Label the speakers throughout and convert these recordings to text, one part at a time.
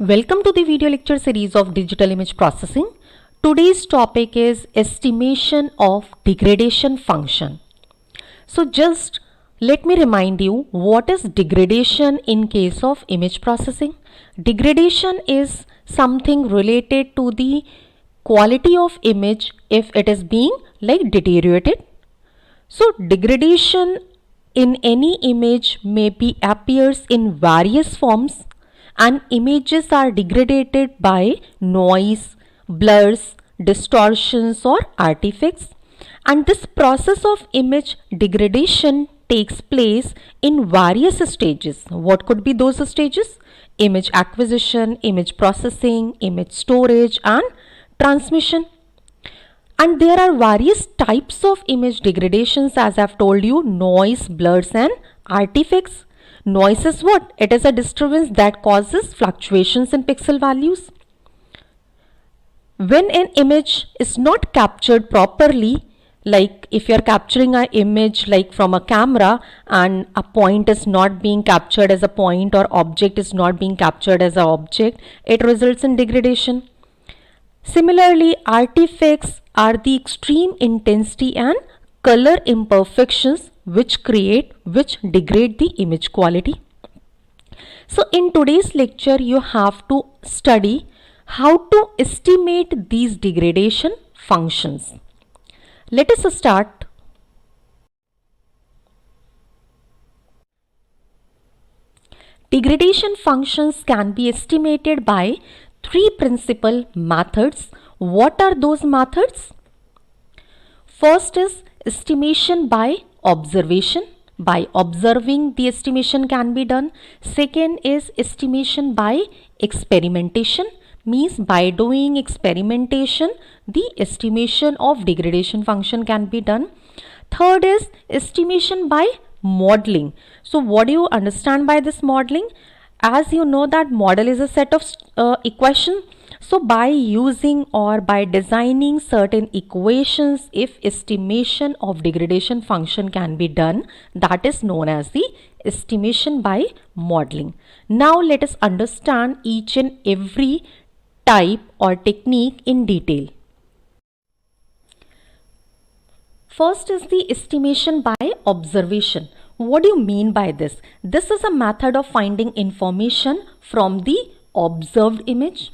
Speaker 1: Welcome to the video lecture series of digital image processing. Today's topic is estimation of degradation function. So just let me remind you what is degradation in case of image processing. Degradation is something related to the quality of image if it is being deteriorated. So degradation in any image may be appears in various forms, and images are degraded by noise, blurs, distortions or artifacts, and this process of image degradation takes place in various stages. What could be those stages? Image acquisition, image processing, image storage and transmission. And there are various types of image degradations, as I've told you: noise, blurs and artifacts. Noise is what? It is a disturbance that causes fluctuations in pixel values. When an image is not captured properly, like if you are capturing an image from a camera and a point is not being captured as a point or object is not being captured as an object, it results in degradation. Similarly, artifacts are the extreme intensity and color imperfections which degrade the image quality. So in today's lecture you have to study how to estimate these degradation functions. Let us start. Degradation functions can be estimated by three principal methods. What are those methods? First is estimation by observation. By observing, the estimation can be done. Second is estimation by experimentation, means by doing experimentation the estimation of degradation function can be done. Third is estimation by modeling. So what do you understand by this modeling? As you know that model is a set of equations. So by using or by designing certain equations, if estimation of degradation function can be done, that is known as the estimation by modeling. Now let us understand each and every type or technique in detail. First is the estimation by observation. What do you mean by this? This is a method of finding information from the observed image.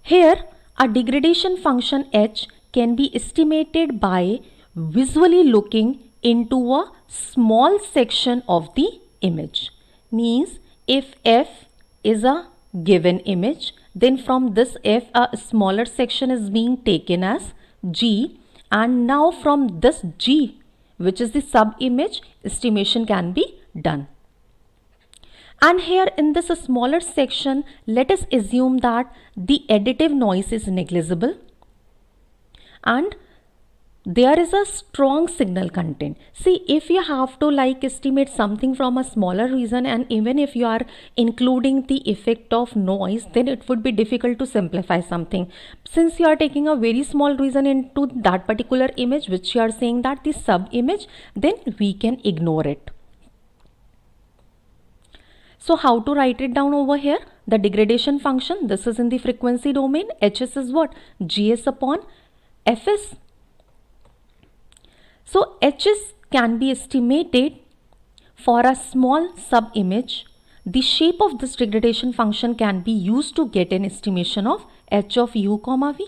Speaker 1: Here, a degradation function h can be estimated by visually looking into a small section of the image. Means if f is a given image, then from this f a smaller section is being taken as g, and now from this g, which is the sub image, estimation can be done. And here in this smaller section, let us assume that the additive noise is negligible and there is a strong signal content. See, if you have to estimate something from a smaller region, and even if you are including the effect of noise, then it would be difficult to simplify something. Since you are taking a very small region into that particular image, which you are saying that the sub image, then we can ignore it. So how to write it down over here? The degradation function, this is in the frequency domain. Hs is what? Gs upon Fs. So Hs can be estimated for a small sub image. The shape of this degradation function can be used to get an estimation of h of u comma v.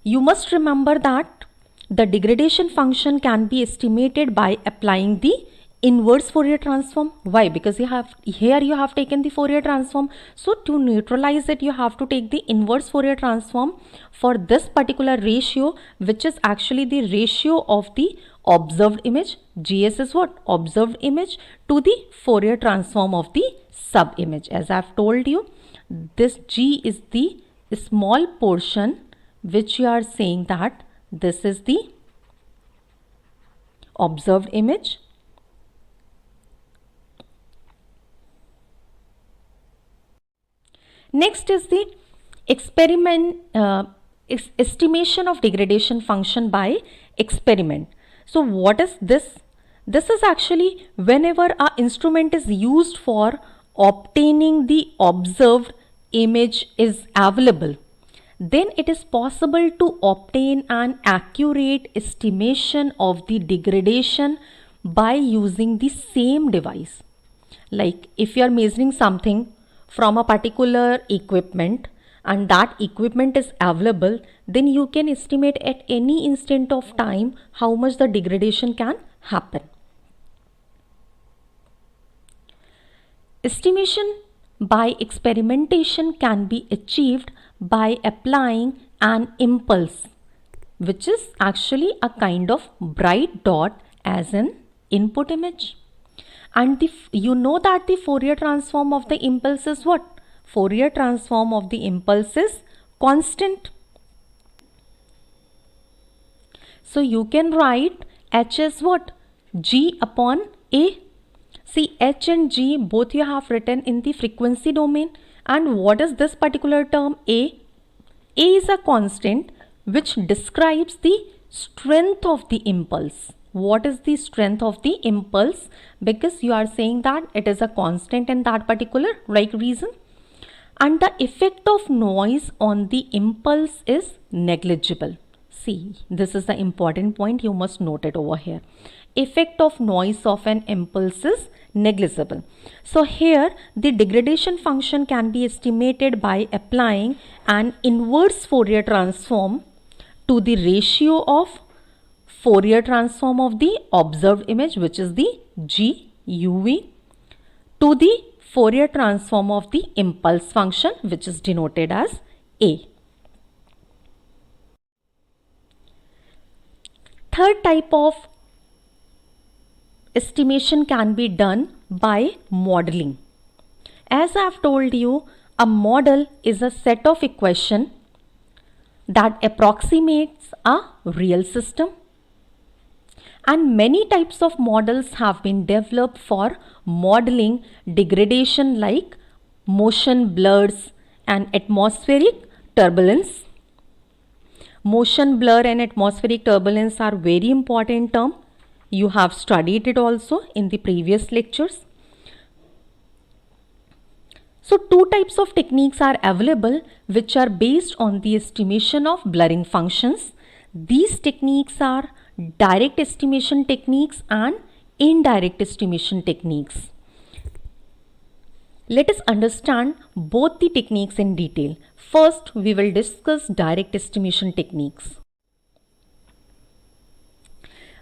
Speaker 1: You must remember that the degradation function can be estimated by applying the inverse Fourier transform. Why? Because you have taken the Fourier transform. So to neutralize it, you have to take the inverse Fourier transform for this particular ratio, which is actually the ratio of the observed image. GS is what? Observed image to the Fourier transform of the sub image. As I have told you, this G is the small portion which you are saying that this is the observed image. Next is the estimation of degradation function by experiment. So what is this? This is actually whenever an instrument is used for obtaining the observed image is available, then it is possible to obtain an accurate estimation of the degradation by using the same device. Like if you are measuring something from a particular equipment and that equipment is available, then you can estimate at any instant of time how much the degradation can happen. Estimation by experimentation can be achieved by applying an impulse, which is actually a kind of bright dot as an input image. And you know that the Fourier transform of the impulse is what? Fourier transform of the impulse is constant. So you can write H as what? G upon A. See, H and G both you have written in the frequency domain. And what is this particular term A? A is a constant which describes the strength of the impulse. What is the strength of the impulse? Because you are saying that it is a constant in that particular reason. And the effect of noise on the impulse is negligible. See, this is the important point, you must note it over here. Effect of noise of an impulse is negligible. So here the degradation function can be estimated by applying an inverse Fourier transform to the ratio of Fourier transform of the observed image, which is the GUV, to the Fourier transform of the impulse function, which is denoted as A. Third type of estimation can be done by modeling. As I have told you, a model is a set of equations that approximates a real system. And many types of models have been developed for modeling degradation like motion blurs and atmospheric turbulence. Motion blur and atmospheric turbulence are very important terms. You have studied it also in the previous lectures. So two types of techniques are available which are based on the estimation of blurring functions. These techniques are direct estimation techniques and indirect estimation techniques. Let us understand both the techniques in detail. First, we will discuss direct estimation techniques.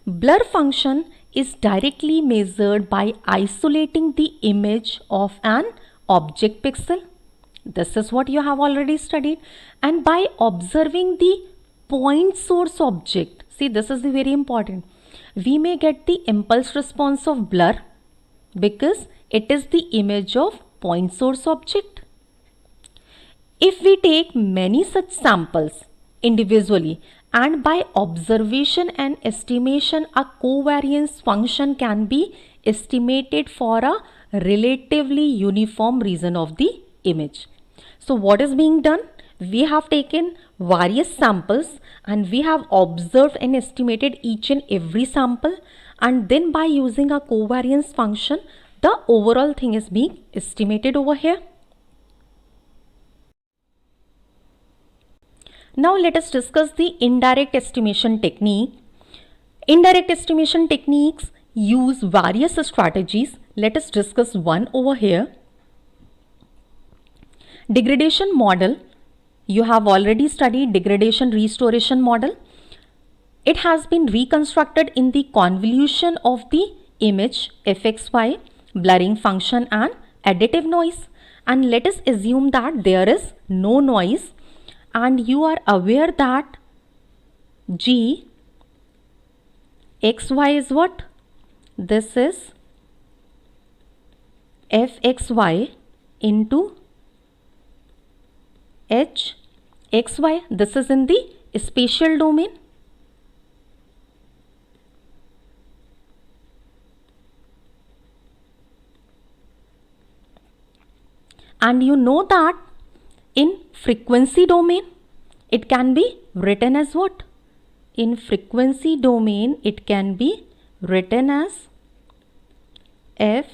Speaker 1: Blur function is directly measured by isolating the image of an object pixel. This is what you have already studied. And by observing the point source object, see, this is very important. We may get the impulse response of blur because it is the image of point source object. If we take many such samples individually and by observation and estimation, a covariance function can be estimated for a relatively uniform region of the image. So what is being done? We have taken various samples and we have observed and estimated each and every sample, and then by using a covariance function, the overall thing is being estimated over here. Now let us discuss the indirect estimation technique. Indirect estimation techniques use various strategies. Let us discuss one over here. Degradation model. You have already studied degradation restoration model. It has been reconstructed in the convolution of the image fxy, blurring function and additive noise. And let us assume that there is no noise, and you are aware that g xy is what? This is fxy into hxy. This is in the spatial domain. And you know that in frequency domain, it can be written as what? In frequency domain, it can be written as f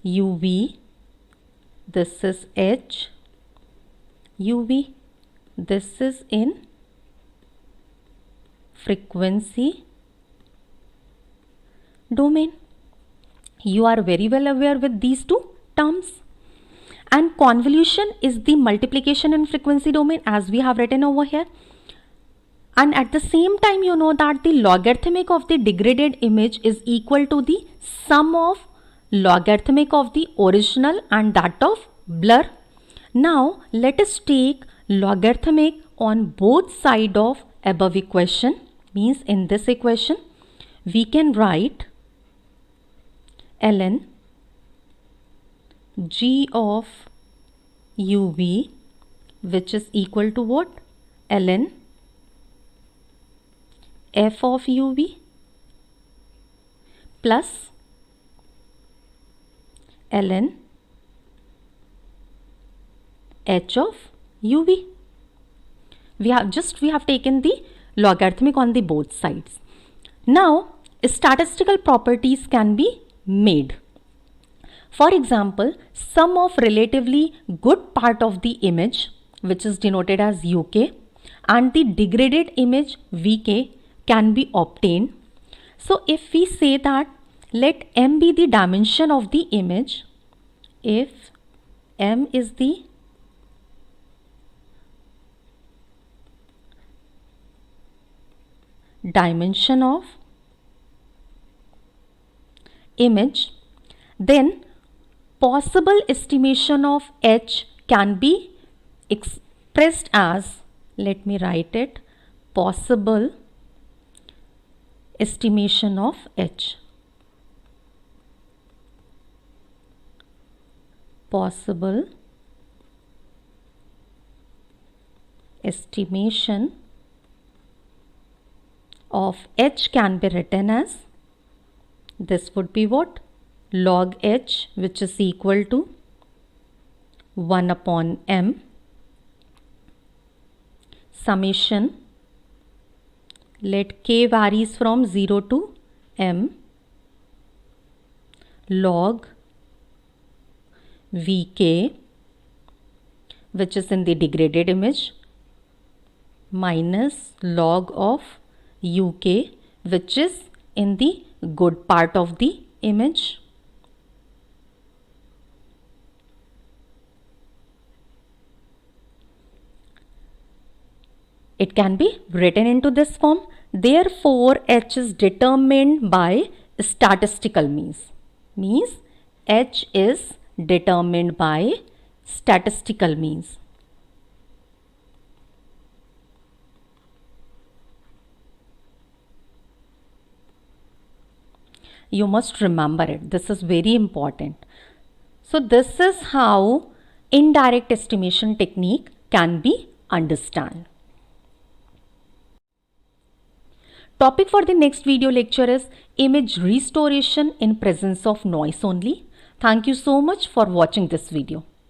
Speaker 1: UV, this is H, UV, this is in frequency domain. You are very well aware with these two terms. And convolution is the multiplication in frequency domain, as we have written over here. And at the same time, you know that the logarithmic of the degraded image is equal to the sum of logarithmic of the original and that of blur. Now let us take logarithmic on both sides of above equation. Means in this equation we can write ln g of uv, which is equal to what? Ln f of uv plus ln h of uv. We have taken the logarithmic on the both sides. Now statistical properties can be made. For example, sum of relatively good part of the image, which is denoted as UK, and the degraded image VK can be obtained. So if we say that let M be the dimension of the image, if M is the dimension of image, then possible estimation of H can be expressed as, let me write it, possible estimation of H. Possible estimation of H can be written as, this would be what? Log H, which is equal to 1 upon M summation, let K varies from 0 to M, log VK, which is in the degraded image, minus log of UK, which is in the good part of the image. It can be written into this form. Therefore, H is determined by statistical means. Means H is determined by statistical means. You must remember it. This is very important. So this is how indirect estimation technique can be understood. Topic for the next video lecture is image restoration in presence of noise only. Thank you so much for watching this video.